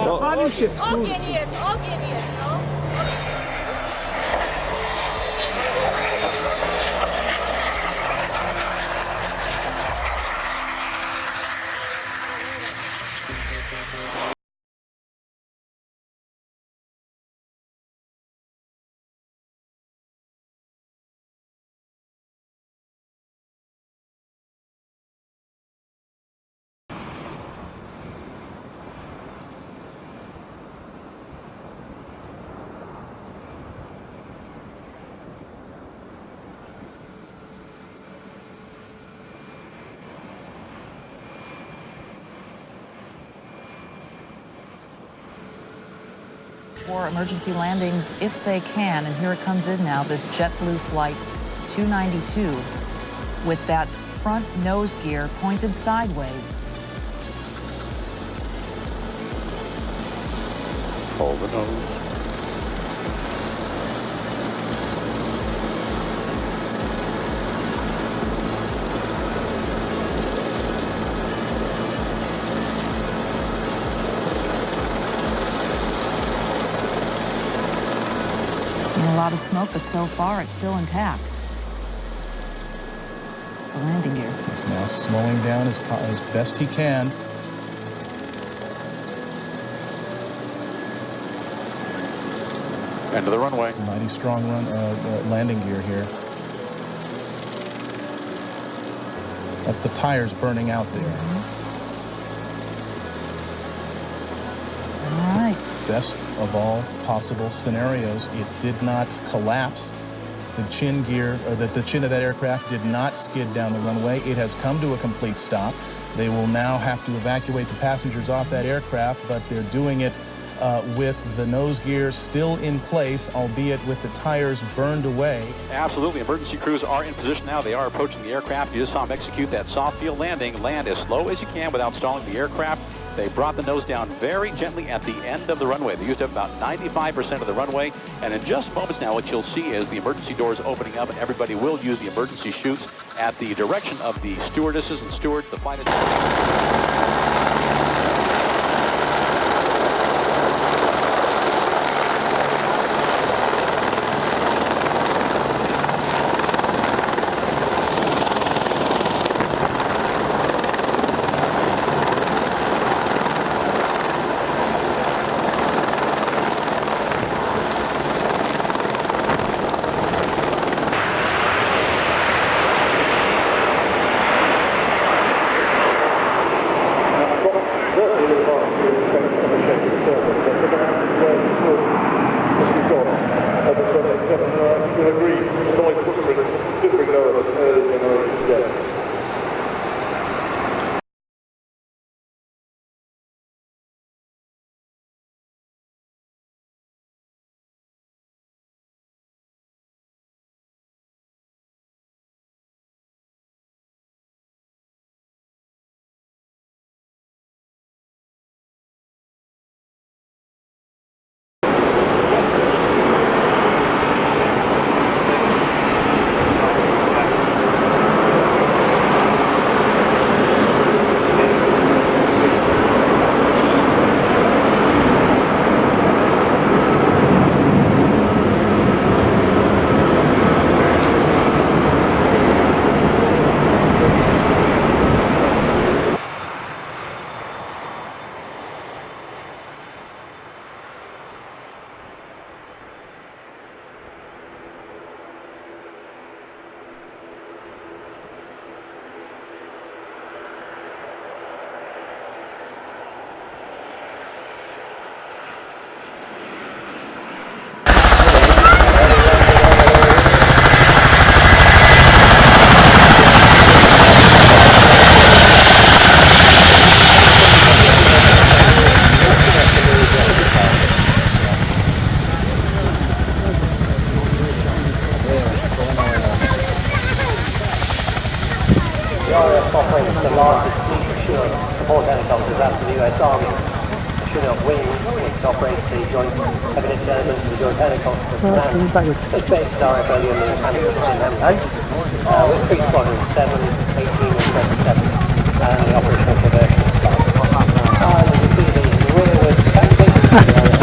Zapalił się skurcz. Ogień jest, no. For emergency landings if they can, and here it comes in now, this JetBlue flight 292 with that front nose gear pointed sideways. Hold the nose. A lot of smoke, but so far it's still intact. The landing gear. He's now slowing down as best he can. End of the runway. Mighty strong landing gear here. That's the tires burning out there. All right. Best of all possible scenarios, it did not collapse. The chin gear, or the chin of that aircraft did not skid down the runway. It has come to a complete stop. They will now have to evacuate the passengers off that aircraft, but they're doing it with the nose gear still in place, albeit with the tires burned away. Absolutely. Emergency crews are in position now. They are approaching the aircraft. You just saw them execute that soft field landing. Land as slow as you can without stalling the aircraft. They brought the nose down very gently at the end of the runway. They used up about 95% of the runway. And in just moments now, what you'll see is the emergency doors opening up, and everybody will use the emergency chutes at the direction of the stewardesses and stewards, the flight attendants. operates the largest fleet of support helicopters after the US Army. section of wing, which operates the joint evidence elements of the joint helicopter command. It's based directly on the Hampton, with three squadrons, 7, 18 and 27, and the operational conversion staff. And you can see the rearward cockpit,